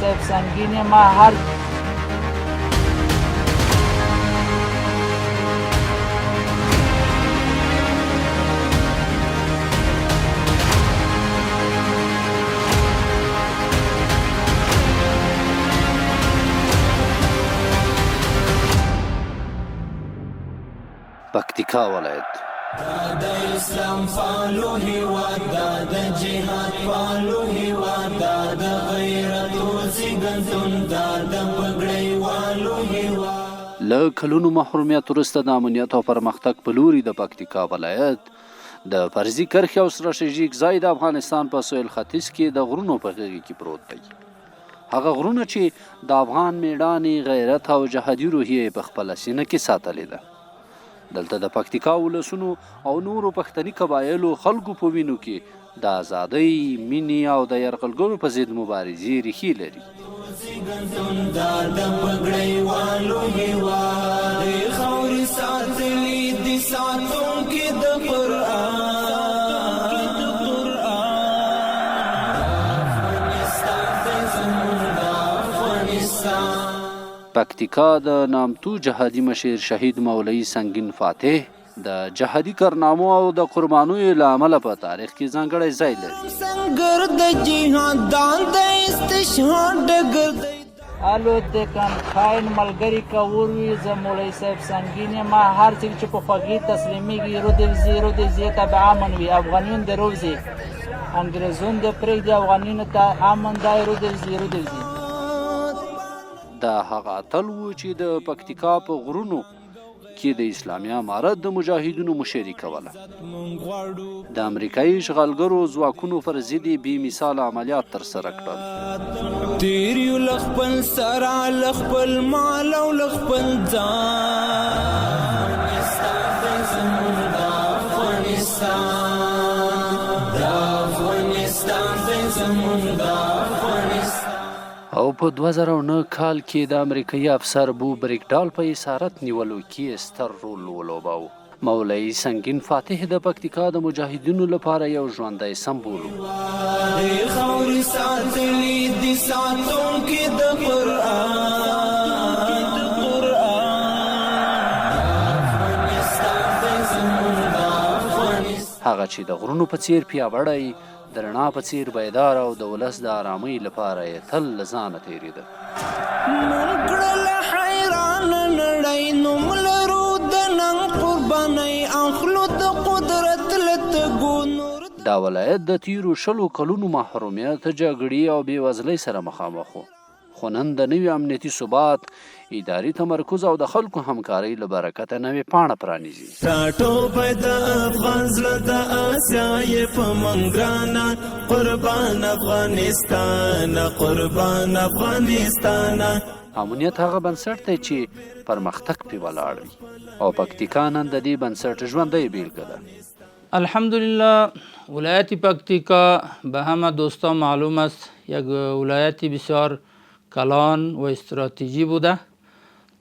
صاحب سنگین ما هر پکتیکا ولایت د اسلام فالو هیواد د جهاد فالو هیواد د غیرت او زیږنتون د پګړۍ والو هیواد له کلونو محرومیت وروسته د امنیت او پرمختګ په لوري د پکتیکا ولایت د فرضي کرښې او ستراتیژیک ځای د افغانستان په سویل ختیځ کې د غرونو په غېږ کې پروت دی. هغه غرونه چې د افغان میړانې، غیرت او جهادي روحیې په خپله سینه کې ساتلې ده. دلته د پکتیکا ولسونو او نورو پښتني قبایلو خلکو په وینو کې د ازادۍ، مینې او د یرغلګرو په ضد مبارزې ریښې لري. زیږنتون د پګړۍ والو هیواد د خاورې ساتلي دي ساتونکي د قرآن پکتیکا د نامتو جهادي مشر شهید مولوي سنگین فاتح د جهادي کارنامو او د قربانیو له امله په تاریخ کې ځانګړی ځای لري. سنگر د جهاد دان د استشهاد ډګر دی الوت د کم خاین ملګری که وروي زه مولوي صاحب سنگین ما هر څوک چې په خوږې تسلیمیږي رو د زی ته امن وي افغانیون د روزي انګریزون د پرېږدي افغانیونو ته امن دی رو د زی دا هغه اتل و چې د پکتیکا په غرونو کې د اسلامي امارت د مجاهدینو مشري کوله. د امریکایي اشغالګرو ځواکونو پر ضد یې بې مثاله عملیات ترسره کړل. تیر یو له خپل سره له خپل مال او له خپل ځان او په 2009 کال کې د امریکایي افسر بو بریکډال په اسارت نیولو کې ستر رول ولوباوه. مولوي سنگین فاتح د پکتیکا د مجاهدینو لپاره یو ژوندی سمبول و. خاورې ساتلي دي ساتونکي د قرآن هغه چې د غرونو په څیر پیاوړی، د رڼا په څیر بیدار او د ولس د آرامۍ لپاره یې تل له ځانه تېرېده. مونږ کړله حیرانه نړۍ نوم لرو د ننګ قربانۍ اخلو د قدرت له تګو نور دا ولایت د تیرو 20 کلونو محرومیت، جګړې او بېوزلۍ سره مخامخ و، خو نن د نوي امنیتي ثبات، اداري تمرکز او د خلکو همکارۍ له برکته نوې پاڼه پرانیزي. راټوپی د افغان زړه د اسیا یې په منګرانه قربان افغانستان قربان افغانستان. امنیت هغه بنسټ دی چې پرمختګ پې ولاړ وي او پکتیکا نن د دې بنسټ ژوندی بیلګه ده. الحمدلله ولایت پکتیکا به همه دوستان معلوم است یک ولایتی بسیار کلان و استراتژی بوده.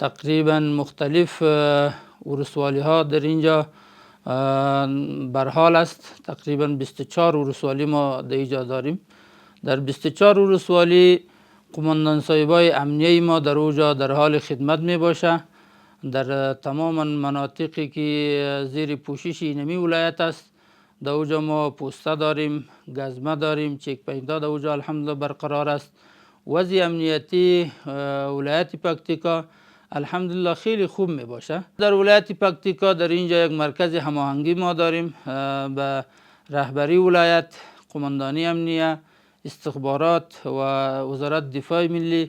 تقریبا مختلف ولسوالی ها در اینجا برحال است. تقریبا 24 ولسوالی ما در اینجا داریم. در 24 ولسوالی قماندان صاحبای امنیه ما در اونجا در حال خدمت می باشه. در تمام مناطقی که زیر پوشش اینمی ولایت است در اونجا ما پوسته داریم، گزمه داریم، چک پوینت ها در اونجا الحمدلله برقرار است. وضع امنیتی ولایت پکتیکا الحمدلله خیلی خوب می باشه. در ولایت پکتیکا در اینجا یک مرکز هماهنگی ما داریم به رهبری ولایت، قماندانی امنیه، استخبارات و وزارت دفاع ملی.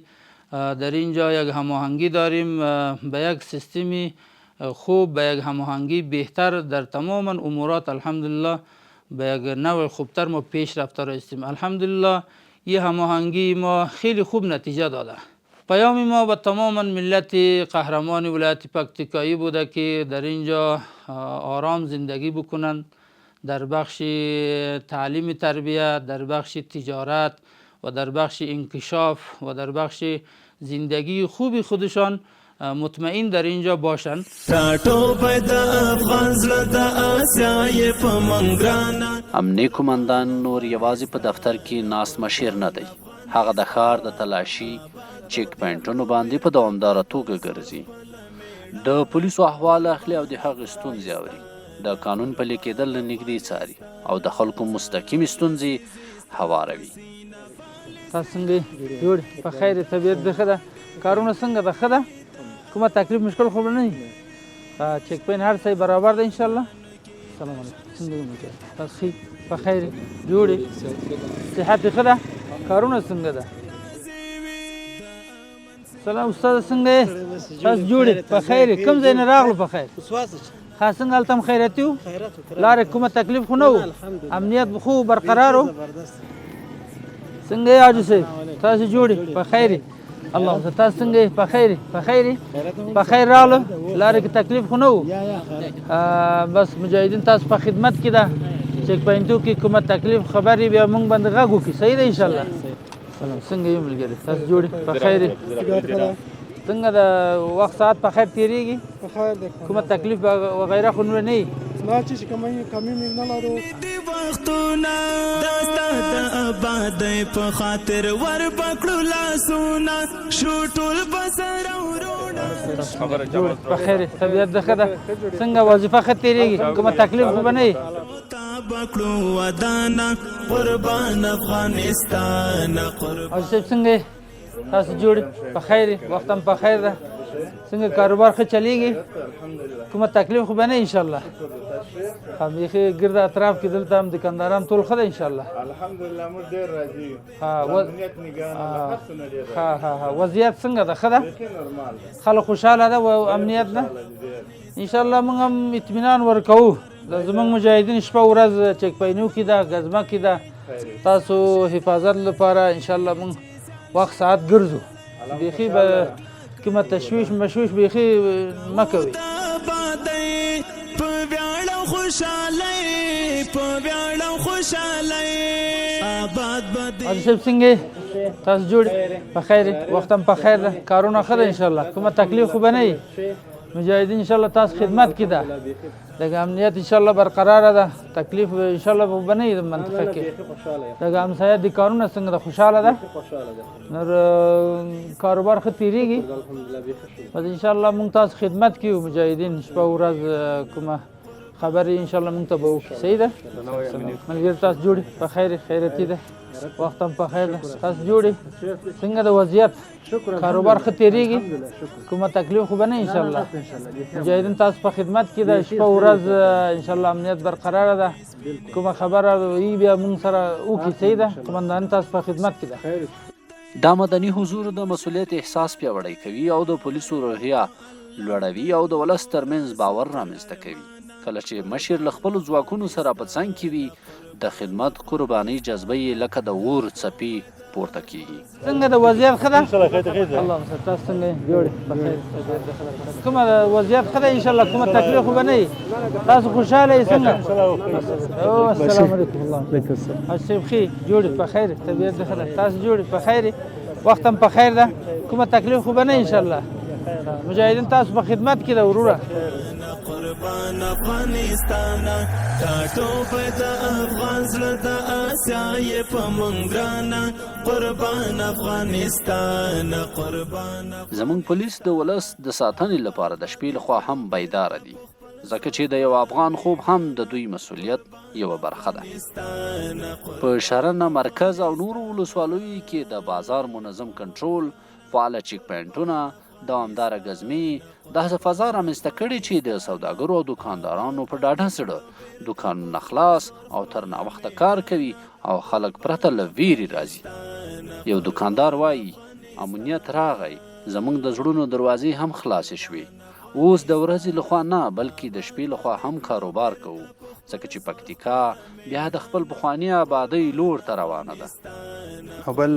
در اینجا یک هماهنگی داریم به یک سیستمی خوب، به یک هماهنگی بهتر در تمام امورات الحمدلله به یک نوع خوبتر ما پیش رفته رایستیم. الحمدلله یه هماهنگی ما خیلی خوب نتیجه داده. پیام ما به تمام ملت قهرمان ولایت پکتیکایی بوده که در اینجا آرام زندگی بکنند، در بخش تعلیم تربیت، در بخش تجارت و در بخش انکشاف و در بخش زندگی خوبی خودشان مطمئن در اینجا باشند. امنیه کمانډان نور یوازې په دفتر کې ناست مشیر نه دی، هغه د ښار د تلاشي چیک پوینټونو باندې په دوامداره توګه ګرځي، د پولیسو احوال اخلي او د هغې ستونزې اوري، د قانون پلي کېدل له نږدې څاري او د خلکو مستقیمې ستونزې هواروي. تاسو څنګه جوړ په خیر طبیعت ده ښه ده؟ کارونه څنګه ده ښه ده؟ کومه تکلیف مشکل خو به نه وي؟ چیک پوینټ هر څه برابر ده انشاءالله. سلام علیکم، څنګه یې؟ تاسو ښه په خیر جوړې صحت ښه ده؟ کارونه څنګه ده؟ سلام استاد څنګه یې؟ تاسو جوړې په خیر؟ کوم ځای نه راغلو په خیر؟ ښه څنګه هلته هم خیراتي وو؟ لارې کومه تکلیف خو نه وو؟ امنیت خو برقرار وو؟ څنګه یې حاجي صاحب؟ تاسو جوړې په خیر؟ الله تاسو څنګه یې؟ په خیر؟ په خیر؟ په خیر راغلو؟ لارې کې تکلیف خو نه وو؟ بس مجاهدین تاسو په خدمت کې ده، چیک پوینټو کې کومه تکلیف خبرې بیا موږ باندې غږ وکړي، صحیح ده انشاءالله. سلام څنګه یې ملګري؟ تاسو جوړې په خیر؟ څنګه د وخت ساعت په خیر تېرېږي؟ کومه تکلیف وغیره خو نه وي؟ نه چې کمی مې نه لرو. وختونه دستا د آبادۍ په خاطر ور پکړو لاسونه شو ټول بسر ورونه. په خیر طبیعت ده ښه ده؟ څنګه وظیفه ښه تېرېږي؟ کومه تکلیف خو به نه وي؟ پکړو ودانه قربان افغانستان قربان. حاجي صاحب څنګه یې؟ تاسو جوړ په خیر؟ وخت هم په خیر ده؟ څنګه کاروبار ښه چلیږي؟ کومه تکلیف خو به نه انشاءالله؟ بیخي ګرد اطراف کې دلته هم دکانداران ټول ښه ده انشاءالله؟ الحمدلله موږ ډېر راضي یو. وضعیت څنګه ده ښه ده؟ خلک خوشحاله ده او امنیت ده؟ انشاءالله موږ هم اطمینان ورکوو. زموږ مجاهدین شپه ورځ چیک پوینټو کې ده، ګزمه کې ده، تاسو حفاظت لپاره انشاءالله موږ وخت ساعت ګرځو، بیخي به کومه تشویش مشویش بیخي مه کوئ. حاجي صاحب څنګه یې؟ تاسو جوړ په خیر؟ وخت هم په خیر ده؟ کارونه ښه ده انشاءالله؟ کومه تکلیف خو به نه وي؟ مجاهدین انشاءالله تاسو خدمت کې ده، دغه امنیت انشاءالله برقراره ده، تکلیف انشاءالله به نه وي د منطقه کې. دغه همسایه د کارونه څنګه ده؟ خوشحاله ده؟ نور کاروبار ښه تېرېږي؟ بس انشاءالله موږ تاسو خدمت کې یو، مجاهدین شپه ورځ کومه خبرې انشاءالله موږ ته به وکړي، صحیح ده؟ ملګري تاسو جوړې په خیر؟ خیرتي ده؟ وخت هم په خیر ده؟ تاسو جوړې څنګه د وضعیت؟ کاروبار ښه تېرېږي؟ کومه تکلیف خو به نه انشاءالله؟ مجاهدین تاسو په خدمت کې ده، شپه ورځ انشاءالله امنیت برقراره ده، کومه خبره وي بیا موږ سره وکړي، صحیح ده؟ قمندان تاسو په خدمت کې ده. دا مدني حضور د مسؤلیت احساس پیاوړی کوي او د پولیسو روحیه لوړوي او د ولس ترمنځ باور رامنځته کوي. کله چې مشر له خپلو ځواکونو سره په څنګ کې وي، د خدمت قربانۍ جذبه یې لکه د اور څپې پورته کېږي. څنګه د وضعیت ښه ده؟ الله تاسو څنګه یې؟ جوړې په خیر؟ کومه وضعیت ښه ده انشاءالله؟ کومه تکلیف خو به نه وي؟ تاسو خوشحاله یې څنګه؟ السلام علیکم. الله علیکم السلام. حاجي صاحب ښې جوړې په خیر؟ طبیعت ده ښه ده؟ تاسو جوړې په خیر؟ وخت هم په خیر ده؟ کومه تکلیف خو به نه انشاءالله؟ مجاهدین تاسو په خدمت کې ده وروره. قربان افغانستان کاټو په د افغان زړه د آسیا یې په منګرانا قربان افغانستان قربان. زموږ پولیس د ولس د ساتنې لپاره د شپې لخوا هم بیداره دي، ځکه چې د یو افغان خوب هم د دوی مسؤلیت یوه برخه ده. په شرنه مرکز او نورو ولسوالیو کې د بازار منظم کنټرول، فعاله چیک پوینټونه، دوامداره ګزمې داسې فضا رامنځته کړې چې د سوداګرو او دکاندارانو په ډاډه زړه دکانونه خلاص او تر ناوخته کار کوي او خلک پرته له ویرې راځي. یو دکاندار وایي امنیت راغی، زموږ د زړونو دروازې هم خلاصې شوې، اوس د ورځې لخوا نه بلکې د شپې لخوا هم کاروبار کوو، ځکه چې پکتیکا بیا د خپل پخواني آبادۍ لور ته روانه ده. او بل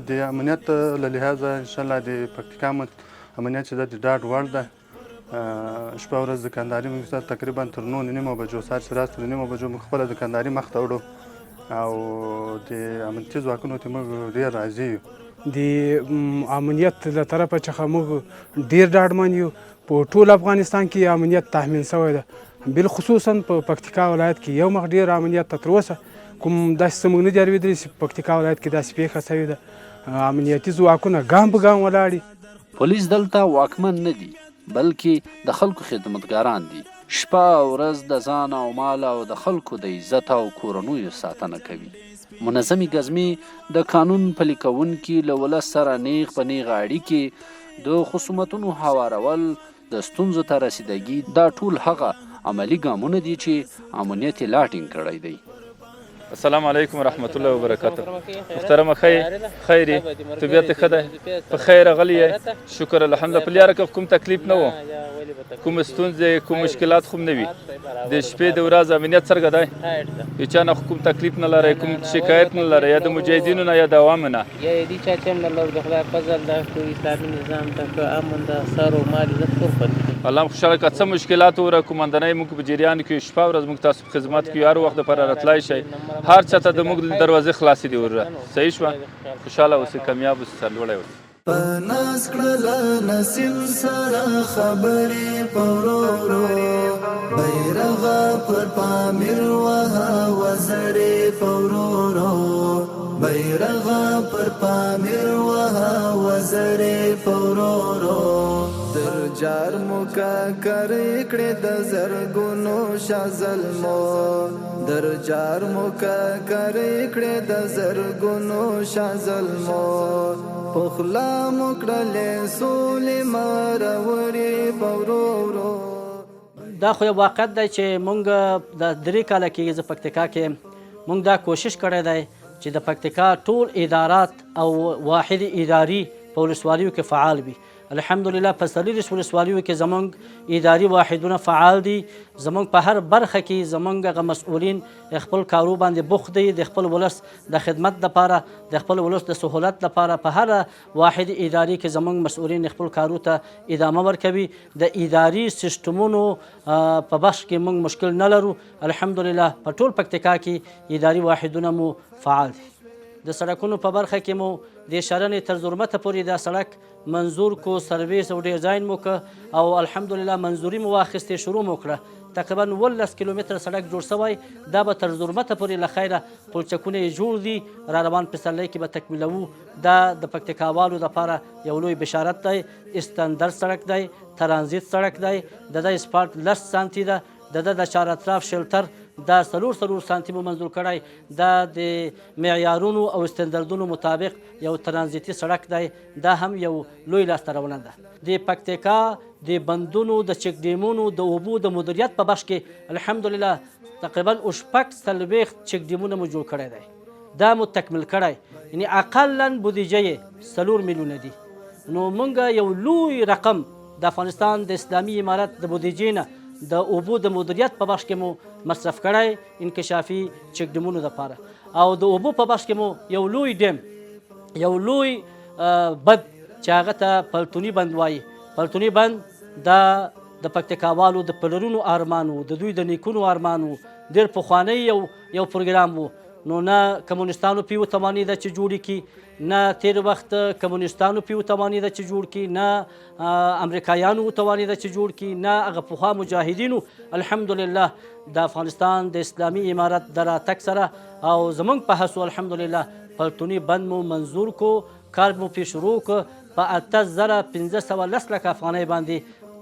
د امنیت له لحاظه انشاءالله د پکتیکا امنیت چې د ډاډ وړ ده. شپه ورځ دکانداري موږ سره تقریبا تر 9:30 بجو، سهار چې راست 9:30 بجو موږ خپله دکانداري مخ ته وړو او د امنیتي ځواکونو ته موږ ډېر راضي یو د امنیت له طرفه څخه موږ ډیر ډاډمن یو. په ټول افغانستان کې امنیت تامین شوی ده، بالخصوصا په پکتیکا ولایت کې یو مخ ډیر امنیت ته تر اوسه کوم داسې څه موږ نه دي اورېدلي چې په پکتیکا ولایت کې داسې پیښه شوې ده. امنیتي ځواکونه ګام په ګام ولاړ دي. پولیس دلته واکمن نه دي بلکې د خلکو خدمتګاران دي. شپه او ورځ د ځان او مال او د خلکو د عزت او کورنیو ساتنه کوي. منظمې ګزمې د قانون پلي کوونکي له ولس سره نیغ په نیغ اړیکې، د خصومتونو هوارول، د ستونزو ته رسیدګي، دا ټول هغه عملی ګامونه دي چې امنیت یې لا ټینګ کړی دی. السلام علیکم ورحمت الله وبرکاته. محترمه خیری طبیعت ښه ده؟ په خیر راغلی یې؟ شکر الحمدلله. په لاره کې کوم تکلیف نه و، کوم ستونزې کوم مشکلات خو نه وي؟ د شپې د ورځ امنیت څرنګه دی؟ هیچا نه کوم تکلیف نه لرئ، کوم شکایت نه لرئ، یا د مجاهدینو نه یا د عوامو نه؟ یا دي چا چې هم نه لرو، د خدای فضل ده، ټول اسلامي نظام ته ښه امن ده، سر او مال عزت ټول خوندي. الله هم خوشحاله کړه. څه مشکلات وره کومندنۍ موږ په جریان کې شپه ورځ موږ تاسو په خدمت کې هر وخت دپاره راتلی شئ، هر چا ته د موږ دروازې خلاصې دي وره. صحیح شوه؟ خوشحاله اوسئ، کامیاب اوسئ، سرلوړی اوسئ. په ناز کړله نسیم سره خبرې په ورو ورو، بیرغه پر پامیر وها وزرې په ورو ورو، بیرغه پر پامیر وها وزرې په ورو ورو. در جار موکا کرې کړې د زرګونو شازلمو، در جار موکا کرې کړې د زرګونو شازلمو. پخلا مکړلې سولې مراورې په ورو ورو. دا خو یو واقعیت دی چې مونږ د 3 کاله کېږي زه پکتیکا کې مونږ دا کوشش کړی دی چې د پکتیکا ټول ادارات او واحد اداري په ولسوالیو کې فعال وي. الحمدلله په 40 ولسوالیو کې زمونږ اداري واحدونه فعال دي. زمونږ په هر برخه کې زمونږ هغه مسؤلین خپل کارو باندې بوخت دي، د خپل ولس د خدمت لپاره، د خپل ولس د سهولت لپاره. په هر واحد اداري کې زمونږ مسؤلین خپل کارو ته ادامه ورکوي. د اداري سیستمونو په بخش کې مونږ مشکل نه لرو. الحمدلله په ټول پکتیکا کې اداري واحدونه مو فعال دي. د سړکونو په برخه کې مو د شرنې تر زرمته پورې دا سړک منظور کو، سرویس او ډیزاین مو که، او الحمدلله منظوري مو واخیستې، شروع مو کړه. تقریبا 19 کیلومتره سړک جوړ شوی، دا به تر زرمته پورې له خیره پلچکونه یې جوړ دي، را روان پسرلی کې به تکمیلوو. دا د پکتیکاوالو لپاره یو لوی بشارت دی. استندر سړک دی، ترانزیت سړک دی، د ده اسپالټ 10 سانتي ده، د ده د چار اطراف شلتر دا 4 سانتي مو منظور کړی. دا د معیارونو او استاندردونو مطابق یو ترانزیتي سړک دی. دا هم یو لوی لاسته راوړنه ده. د پکتیکا د بندونو، د چک ډیمونو، د اوبو د مدیریت په بخش کې الحمدلله تقریبا 40 چک ډیمونه مو جوړ کړی دی. دا مو تکمیل کړی، یعنی اقلا بودیجه یې 4 میلیونه دي. نو مونږ یو لوی رقم د افغانستان د اسلامي امارت د بودیجې نه د اوبو د مدیریت په بخش کې مو مصرف کړی، انکشافي چک ډیمونو لپاره. او د اوبو په بخش کې مو یو لوی ډیم، یو لوی بند چې هغه ته پلتوني بند وایي. پلتوني بند دا د پکتیکاوالو د پلرونو ارمان و، د دوی د نیکونو ارمان و. ډېر پخوانی یو پروګرام و. نو نه کمونستانو پیو توانی ده چې جوړ کړي، نه تیر وخت کمونستانو پیو توانی ده چې جوړ کړي، نه امریکایانو توانی ده چې جوړ کړي، نه هغه پخوا مجاهدینو. الحمدلله د افغانستان د اسلامي امارت د راتګ سره او زمونږ په هڅو الحمدلله پلتوني بند مو منظور کو، کار مو پې شروع کو. په 8510 افغانۍ باندې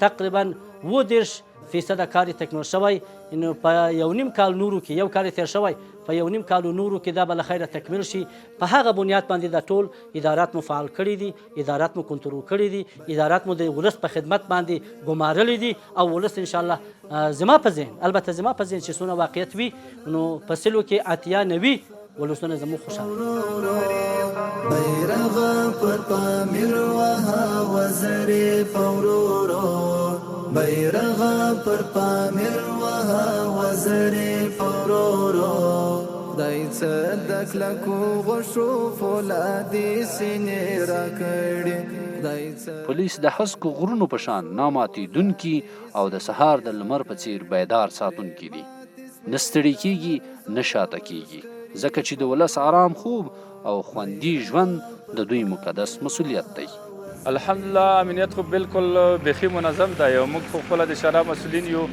تقریبا 20% کار یې تکمیل شوی. نو په 1.5 کال نورو کې، یو کال یې تیر شوی، په 1.5 کال نورو کې دا به له خیره تکمیل شي. په هغه بنیاد باندې دا ټول ادارات مو فعال کړي دي، ادارات مو کنټرول کړي دي، ادارات مو د ولس په خدمت باندې ګمارلي دي. او ولس انشاءالله زما په ذهن، البته زما په ذهن چې څونه واقعیت وي، نو په سلو کې 80-90 ولسونه زموږ خوشحاله. بیرغ پر پامیر وها وزرې په ورو ورو، بیرغ پر پامیر وها وزرې په ورو ورو. خدای څه د کلکو غوښو فولادي سینې راکړي. پولیس د هسکو غرونو په شان ناماتېدونکي او د سهار د لمر په څیر بیدار ساتونکي دي. نه ستړي کېږي، نه شاته کېږي، ځکه چې د ولس آرام خوب او خوندي ژوند د دوی مقدس مسؤلیت دی. الحمدلله امنیت خو بالکل بیخي منظم دی او موږ خو خپله د شورا مسؤلین یو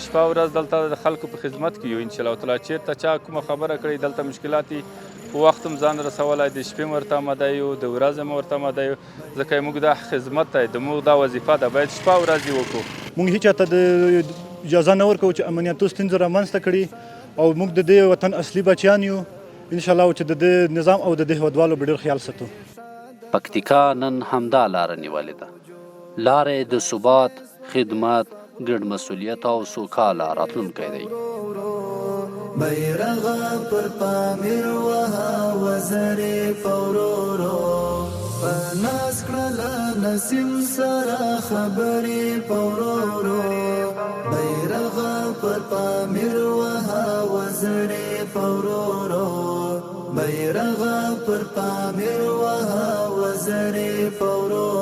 شپه ورځ دلته د خلکو په خدمت کې یو انشاءالله تعالی. چېرته چا کومه خبره کړې دلته مشکلات په وخت هم ځان رسولی، د شپې ورته آماده یو، د ورځې هم ورته آماده یو، ځکه موږ دا خدمت دی، د موږ دا وظیفه ده، باید شپه ورځ یې وکړو. موږ هیچا ته د اجازه نه ورکوو چې امنیتو ستونزې رامنځته کړي او موږ د دې وطن اصلي بچیان یو انشاءالله چې د دې نظام او د دې هیوادوالو به ډېر خیال ساتو. پکتیکا نن همدا لاره نیولې ده، لاره د ثبات، خدمت، ګډ مسؤلیت او سوکاله راتلونکی دی. بیرغ پر پامیر وها وزرې پورورو پناس کړله نسیم سره خبرې پورورو بیرغ پر پامیر وها وزرې پورورو بیرغ پر پامیر وها وزرې پورورو